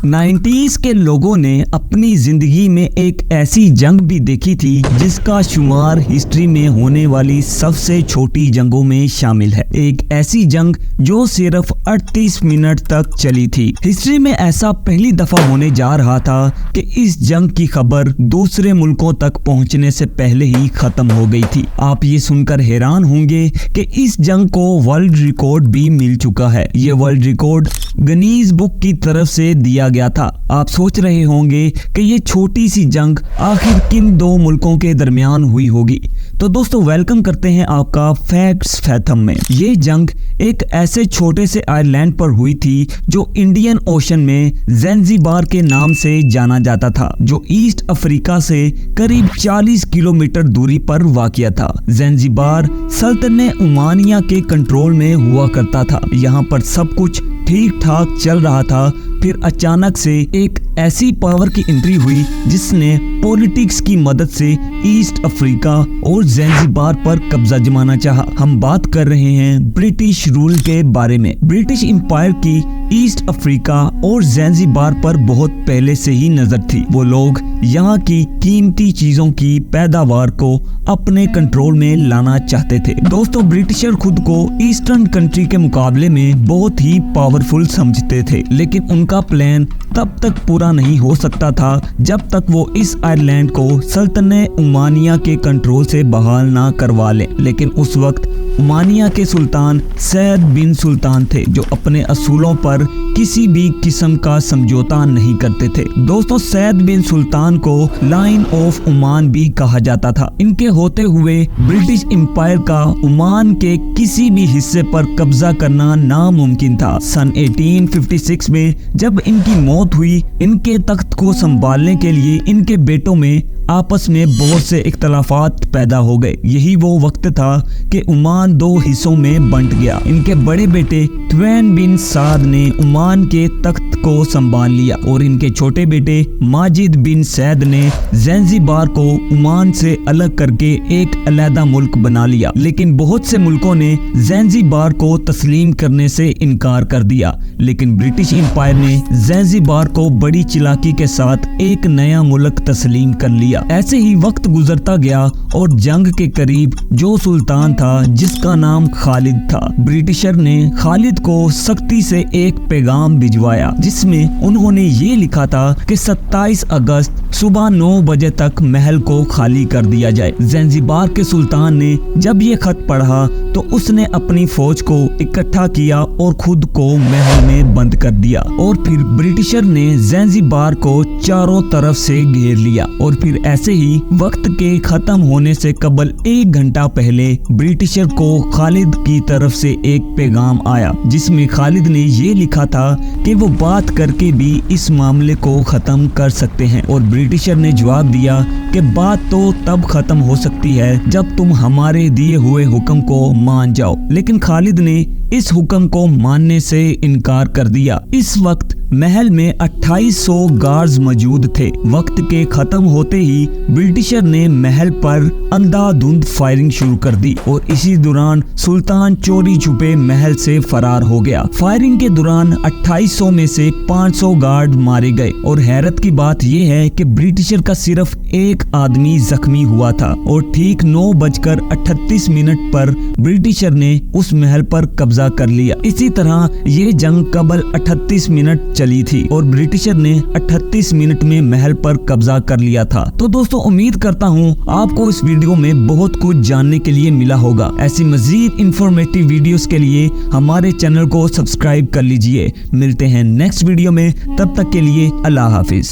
90s के लोगों ने अपनी जिंदगी में एक ऐसी जंग भी देखी थी जिसका शुमार हिस्ट्री में होने वाली सबसे छोटी जंगों में शामिल है। एक ऐसी जंग जो सिर्फ 38 मिनट तक चली थी। हिस्ट्री में ऐसा पहली दफा होने जा रहा था कि इस जंग की खबर दूसरे मुल्कों तक पहुंचने से पहले ही खत्म हो गई थी। आप ये सुनकर हैरान होंगे कि इस जंग को वर्ल्ड रिकॉर्ड भी मिल चुका है। ये वर्ल्ड रिकॉर्ड गिनीज बुक की तरफ से दिया गया था। आप सोच रहे होंगे कि ये छोटी सी जंग आखिर किन दो मुल्कों के दरमियान हुई होगी। तो दोस्तों वेलकम करते हैं आपका फैक्ट्स फैथम में। ये जंग एक ऐसे छोटे से आइलैंड पर हुई थी जो इंडियन ओशन में ज़ैंज़िबार के नाम से जाना जाता था, जो ईस्ट अफ्रीका से करीब 40 किलोमीटर दूरी पर वाक़िया था। ज़ैंज़िबार सल्तनत उमानिया के कंट्रोल में हुआ करता था। यहाँ पर सब कुछ ठीक ठाक चल रहा था। फिर अचानक से एक ऐसी पावर की एंट्री हुई जिसने पॉलिटिक्स की मदद से ईस्ट अफ्रीका और ज़ैंज़िबार पर कब्जा जमाना चाहा। हम बात कर रहे हैं ब्रिटिश रूल के बारे में। ब्रिटिश एम्पायर की ईस्ट अफ्रीका और ज़ैंज़िबार पर बहुत पहले से ही नजर थी। वो लोग यहाँ की कीमती चीजों की पैदावार को अपने कंट्रोल में लाना चाहते थे। दोस्तों ब्रिटिशर खुद को ईस्टर्न कंट्री के मुकाबले में बहुत ही पावरफुल समझते थे, लेकिन उनका प्लान तब तक पूरा नहीं हो सकता था जब तक वो इस आइलैंड को सल्तनत उमानिया के कंट्रोल से बहाल ना करवा लें। लेकिन उस वक्त उमानिया के सुल्तान सैयद बिन सुल्तान थे जो अपने असूलों पर किसी भी किस्म का समझौता नहीं करते थे। दोस्तों सैयद बिन सुल्तान को लाइन ऑफ ओमान भी कहा जाता था। इनके होते हुए ब्रिटिश एम्पायर का ओमान के किसी भी हिस्से पर कब्जा करना नामुमकिन था। सन 1856 में जब इनकी मौत हुई, इनके तख्त को संभालने के लिए इनके बेटों में आपस में बहुत से इख्तलाफात पैदा हो गए। यही वो वक्त था कि ओमान दो हिस्सों में बंट गया। इनके बड़े बेटे ट्वेन बिन साद ने ओमान के तख्त को संभाल लिया और इनके छोटे बेटे माजिद बिन सैद ने ज़ैंज़िबार को ओमान से अलग करके एक अलहदा मुल्क बना लिया। लेकिन बहुत से मुल्कों ने ज़ैंज़िबार को तस्लीम करने से इनकार कर दिया। लेकिन ब्रिटिश एम्पायर ने ज़ैंज़िबार को बड़ी चालाकी के साथ एक नया मुल्क तस्लीम कर लिया। ऐसे ही वक्त गुजरता गया और जंग के करीब जो सुल्तान था जिसका नाम खालिद था, ब्रिटिशर ने खालिद को सख्ती से एक पैगाम भिजवाया जिसमें उन्होंने ये लिखा था कि 27 अगस्त सुबह 9 बजे तक महल को खाली कर दिया जाए। ज़ैंज़िबार के सुल्तान ने जब ये खत पढ़ा तो उसने अपनी फौज को इकट्ठा किया और खुद को महल में बंद कर दिया। और फिर ब्रिटिशर ने ज़ैंज़िबार को चारों तरफ से घेर लिया। और फिर ऐसे ही वक्त के खत्म होने से कबल 1 घंटा पहले ब्रिटिशर को खालिद की तरफ से एक पैगाम आया जिसमें खालिद ने ये लिखा था कि वो बात करके भी इस मामले को खत्म कर सकते हैं। और ब्रिटिशर ने जवाब दिया कि बात तो तब खत्म हो सकती है जब तुम हमारे दिए हुए हुक्म को मान जाओ। लेकिन खालिद ने इस हुक्म को मानने से इनकार कर दिया। इस वक्त महल में 2800 गार्ड्स मौजूद थे। वक्त के खत्म होते ही ब्रिटिशर ने महल पर अंधाधुंध फायरिंग शुरू कर दी और इसी दौरान सुल्तान चोरी छुपे महल से फरार हो गया। फायरिंग के दौरान 2800 में से 500 गार्ड मारे गए और हैरत की बात यह है कि ब्रिटिशर का सिर्फ एक आदमी जख्मी हुआ था। और ठीक 9:38 पर ब्रिटिशर ने उस महल पर कब्जा कर लिया। इसी तरह ये जंग कबल 38 मिनट चली थी और ब्रिटिशर ने 38 मिनट में महल पर कब्जा कर लिया था। तो दोस्तों उम्मीद करता हूँ आपको इस वीडियो में बहुत कुछ जानने के लिए मिला होगा। ऐसी मजीद इंफॉर्मेटिव वीडियोस के लिए हमारे चैनल को सब्सक्राइब कर लीजिए। मिलते हैं नेक्स्ट वीडियो में, तब तक के लिए अल्लाह हाफिज।